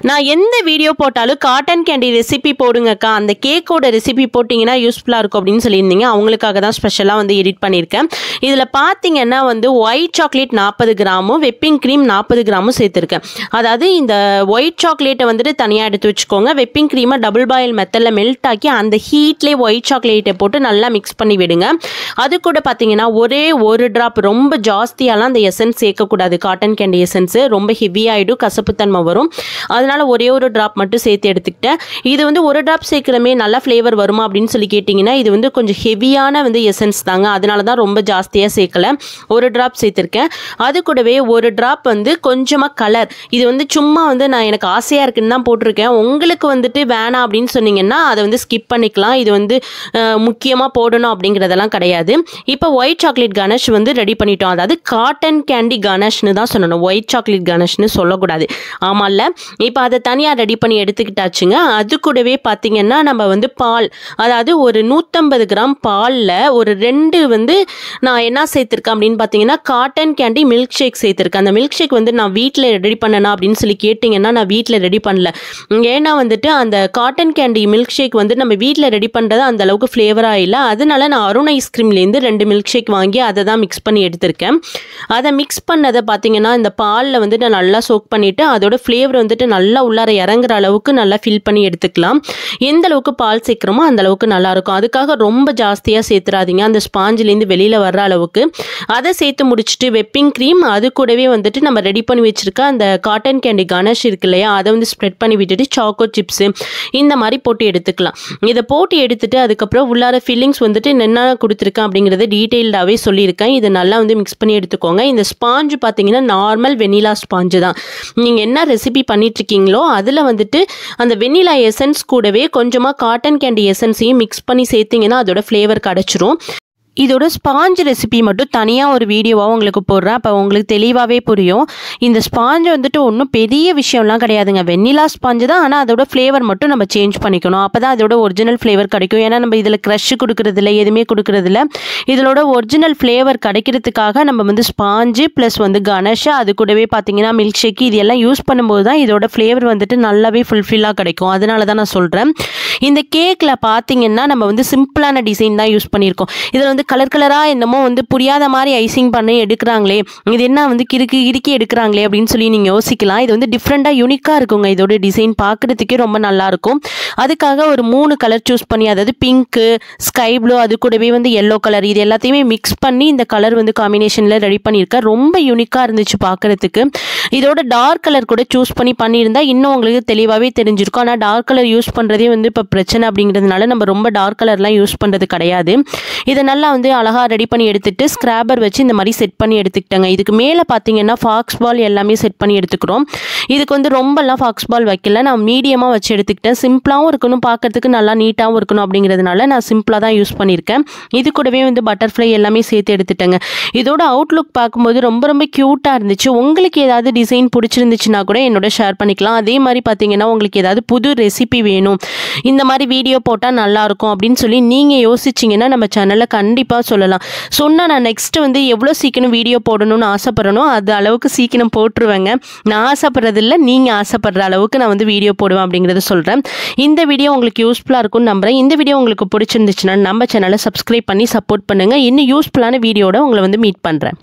நான் எந்த வீடியோ போட்டாலும் காட்டன் கேண்டி ரெசிபி போடுங்கக்கா, அந்த கேக்கோட ரெசிபி போட்டிங்கன்னா யூஸ்ஃபுல்லாக இருக்கும் அப்படின்னு சொல்லியிருந்தீங்க. அவங்களுக்காக தான் ஸ்பெஷலாக வந்து எடிட் பண்ணியிருக்கேன். இதில் பார்த்தீங்கன்னா வந்து ஒயிட் சாக்லேட் 40 கிராமும் வெப்பிங் க்ரீம் 40 கிராமும் சேர்த்துருக்கேன். அதாவது இந்த ஒயிட் சாக்லேட்டை வந்துட்டு தனியாக எடுத்து வச்சுக்கோங்க. வெப்பிங் க்ரீமை டபுள் பாயில் மெத்தடில் மெல்ட் ஆக்கி அந்த ஹீட்லேயே ஒயிட் சாக்லேட்டை போட்டு நல்லா மிக்ஸ் பண்ணி விடுங்க. அது கூட பார்த்தீங்கன்னா ஒரே ஒரு ட்ராப், ரொம்ப ஜாஸ்தியாலாம் அந்த எசன்ஸ் சேர்க்கக்கூடாது. காட்டன் கேண்டி எசன்ஸு ரொம்ப ஹெவியாகிடும், கசப்புத்தன்மை வரும். அதனால் ஒரே ஒரு ட்ராப் மட்டும் சேர்த்து எடுத்துக்கிட்டேன். இது வந்து ஒரு ட்ராப் சேர்க்குறமே நல்லா ஃப்ளேவர் வருமா அப்படின்னு சொல்லி கேட்டிங்கன்னா, இது வந்து கொஞ்சம் ஹெவியான வந்து எசன்ஸ் தாங்க. அதனால தான் ரொம்ப ஜாஸ்தியாக சேர்க்கலை, ஒரு ட்ராப் சேர்த்துருக்கேன். அது கூடவே ஒரு ட்ராப் வந்து கொஞ்சமாக கலர். இது வந்து சும்மா வந்து நான் எனக்கு ஆசையாக இருக்குன்னு தான் போட்டிருக்கேன். உங்களுக்கு வந்துட்டு வேணாம் அப்படின்னு சொன்னீங்கன்னா அதை வந்து ஸ்கிப் பண்ணிக்கலாம். இது வந்து முக்கியமாக போடணும் அப்படிங்கிறதெல்லாம் கிடையாது. இப்போ ஒயிட் சாக்லேட் கணேஷ் வந்து ரெடி பண்ணிட்டோம். அதாவது காட்டன் கேண்டி கணேஷ்னு தான் சொல்லணும், ஒயிட் சாக்லேட் கணேஷ்னு சொல்லக்கூடாது. ஆமாம்ல. இப்போ அதை தனியாக ரெடி பண்ணி எடுத்துக்கிட்டாச்சுங்க. அது கூடவே பார்த்தீங்கன்னா நம்ம வந்து பால், அதாவது ஒரு 150 கிராம் பாலில் ஒரு 2 வந்து நான் என்ன சேர்த்துருக்கேன் அப்படின்னு பார்த்தீங்கன்னா காட்டன் கேண்டி மில்க் ஷேக் சேர்த்துருக்கேன். அந்த மில்க் ஷேக் வந்து நான் வீட்டில் ரெடி பண்ணனா அப்படின்னு சொல்லி கேட்டிங்கன்னா, நான் வீட்டில் ரெடி பண்ணல. ஏன்னா வந்துட்டு அந்த காட்டன் கேண்டி மில்க் ஷேக் வந்து நம்ம வீட்டில் ரெடி பண்ணுறது அந்த அளவுக்கு ஃப்ளேவராக இல்லை. அதனால நான் அருண் ஐஸ்கிரீம்லேருந்து 2 மில்க் ஷேக் வாங்கி அதை தான் மிக்ஸ் பண்ணி எடுத்திருக்கேன். அதை மிக்ஸ் பண்ணதை பார்த்தீங்கன்னா இந்த பாலில் வந்து நான் நல்லா சோக் பண்ணிவிட்டு அதோட ஃப்ளேவர் வந்துட்டு நல்லா உள்ளார இறங்குற அளவுக்கு நல்லா ஃபில் பண்ணி எடுத்துக்கலாம். எந்த அளவுக்கு பால் சேர்க்குறோமோ அந்த அளவுக்கு நல்லாயிருக்கும். அதுக்காக ரொம்ப ஜாஸ்தியாக சேர்த்துறாதீங்க, அந்த ஸ்பாஞ்சிலேருந்து வெளியில் வர்ற அளவுக்கு. அதை சேர்த்து முடிச்சுட்டு வெப்பிங் க்ரீம், அது கூடவே வந்துட்டு நம்ம ரெடி பண்ணி வச்சுருக்க அந்த காட்டன் கேண்டி கணேஷ் இருக்கு இல்லையா, அதை வந்து ஸ்ப்ரெட் பண்ணி விட்டுட்டு சாக்கோ சிப்ஸு இந்த மாதிரி போட்டு எடுத்துக்கலாம். இதை போட்டு எடுத்துட்டு அதுக்கப்புறம் உள்ளார ஃபில்லிங்ஸ் வந்துட்டு என்ன கொடுத்துருக்கேன் அப்படிங்கிறத டீட்டெயில்டாகவே சொல்லியிருக்கேன். இதை நல்லா வந்து மிக்ஸ் பண்ணி எடுத்துக்கோங்க. இந்த ஸ்பாஞ்சு பார்த்தீங்கன்னா நார்மல் வெனிலா ஸ்பாஞ்சு தான். நீங்கள் என்ன ரெசிபி பண்ணிட்டுருக்கீங்களோ அதில் வந்துட்டு அந்த வெனிலா எசன்ஸ் கூடவே கொஞ்சமாக காட்டன் கேண்டி எசன்ஸையும் மிக்ஸ் பண்ணி சேர்த்திங்கன்னா அதோட ஃப்ளேவர் கிடச்சிரும். இதோட ஸ்பாஞ்ச் ரெசிபி மட்டும் தனியாக ஒரு வீடியோவாக உங்களுக்கு போடுறேன், அப்போ உங்களுக்கு தெளிவாகவே புரியும். இந்த ஸ்பாஞ்சு வந்துட்டு ஒன்றும் பெரிய விஷயம்லாம் கிடையாதுங்க, வெண்ணிலா ஸ்பாஞ்சு தான். ஆனால் அதோட ஃப்ளேவர் மட்டும் நம்ம சேஞ்ச் பண்ணிக்கணும், அப்போ தான் அதோட ஒரிஜினல் ஃப்ளேவர் கிடைக்கும். ஏன்னா நம்ம இதில் க்ரஷ் கொடுக்குறதில்ல, எதுவுமே கொடுக்குறதில்ல. இதோட ஒரிஜினல் ஃப்ளேவர் கிடைக்கிறதுக்காக நம்ம வந்து ஸ்பாஞ்சு ப்ளஸ் வந்து கணேஷ், அது கூடவே பார்த்தீங்கன்னா மில்க் ஷேக், இது எல்லாம் யூஸ் பண்ணும்போது தான் இதோட ஃப்ளேவர் வந்துட்டு நல்லாவே ஃபுல்ஃபில்லாக கிடைக்கும். அதனால தான் நான் சொல்கிறேன். இந்த கேக்கில் பார்த்தீங்கன்னா நம்ம வந்து சிம்பிளான டிசைன் தான் யூஸ் பண்ணியிருக்கோம். இதில் வந்து கலர் கலராக என்னமோ வந்து புரியாத மாதிரி ஐசிங் பண்ணி எடுக்கிறாங்களே, இது என்ன வந்து இறுக்கி எடுக்கிறாங்களே அப்படின்னு சொல்லி நீங்கள் யோசிக்கலாம். இது வந்து டிஃப்ரெண்ட்டாக யூனிக்காக இருக்குங்க. இதோட டிசைன் பார்க்குறதுக்கே ரொம்ப நல்லாயிருக்கும். அதுக்காக ஒரு 3 கலர் சூஸ் பண்ணி, அதாவது பிங்க்கு, ஸ்கை ப்ளூ, அது கூடவே வந்து எல்லோ கலர், இது எல்லாத்தையுமே மிக்ஸ் பண்ணி இந்த கலர் வந்து காம்பினேஷனில் ரெடி பண்ணியிருக்கேன். ரொம்ப யூனிக்காக இருந்துச்சு பார்க்குறதுக்கு. இதோட டார்க் கலர் கூட சூஸ் பண்ணியிருந்தா இன்னும் உங்களுக்கு தெளிவாகவே தெரிஞ்சிருக்கும். ஆனால் டார்க் கலர் யூஸ் பண்ணுறதே வந்து இப்போ பிரச்சனை அப்படிங்கிறதுனால நம்ம ரொம்ப டார்க் கலர்லாம் யூஸ் பண்ணுறது கிடையாது. இதை நல்லா வந்து அழகாக ரெடி பண்ணி எடுத்துகிட்டு ஸ்க்ராப்பர் வச்சு இந்த மாதிரி செட் பண்ணி எடுத்துக்கிட்டாங்க. இதுக்கு மேலே பார்த்தீங்கன்னா ஃபாக்ஸ் பால் எல்லாமே செட் பண்ணி எடுத்துக்கிறோம். இதுக்கு வந்து ரொம்பலாம் ஃபாக்ஸ் பால் வைக்கல, நான் மீடியமாக வச்சு எடுத்துக்கிட்டேன். சிம்பிளாகவும் இருக்கணும், பார்க்கறதுக்கு நல்லா நீட்டாகவும் இருக்கணும் அப்படிங்கிறதுனால நான் சிம்பிளாக தான் யூஸ் பண்ணியிருக்கேன். இது கூடவே வந்து பட்டர்ஃப்ளை எல்லாமே சேர்த்து எடுத்துட்டேங்க. இதோட அவுட்லுக் பார்க்கும்போது ரொம்ப ரொம்ப க்யூட்டாக இருந்துச்சு. உங்களுக்கு ஏதாவது டிசைன் பிடிச்சிருந்துச்சுன்னா கூட என்னோட ஷேர் பண்ணிக்கலாம். அதே மாதிரி பார்த்தீங்கன்னா உங்களுக்கு ஏதாவது புது ரெசிபி வேணும், இந்த மாதிரி வீடியோ போட்டால் நல்லாயிருக்கும் அப்படின்னு சொல்லி நீங்கள் யோசிச்சிங்கன்னா நம்ம சேனலில் கண்டிப்பாக சொல்லலாம். சொன்னால் நான் நெக்ஸ்ட்டு வந்து எவ்வளோ சீக்கிரம் வீடியோ போடணும்னு ஆசைப்படணும் அது அளவுக்கு சீக்கிரம் போட்டுருவேங்க. நான் ஆசைப்படுறதில்ல, நீங்கள் ஆசைப்படுற அளவுக்கு நான் வந்து வீடியோ போடுவேன் அப்படிங்கிறத சொல்கிறேன். இந்த வீடியோ உங்களுக்கு யூஸ்ஃபுல்லாக இருக்கும்னு நம்புகிறேன். இந்த வீடியோ உங்களுக்கு பிடிச்சிருந்துச்சுன்னா நம்ம சேனலை சப்ஸ்கிரைப் பண்ணி சப்போர்ட் பண்ணுங்கள். இன்னும் யூஸ்ஃபுல்லான வீடியோட உங்களை வந்து மீட் பண்ணுறேன்.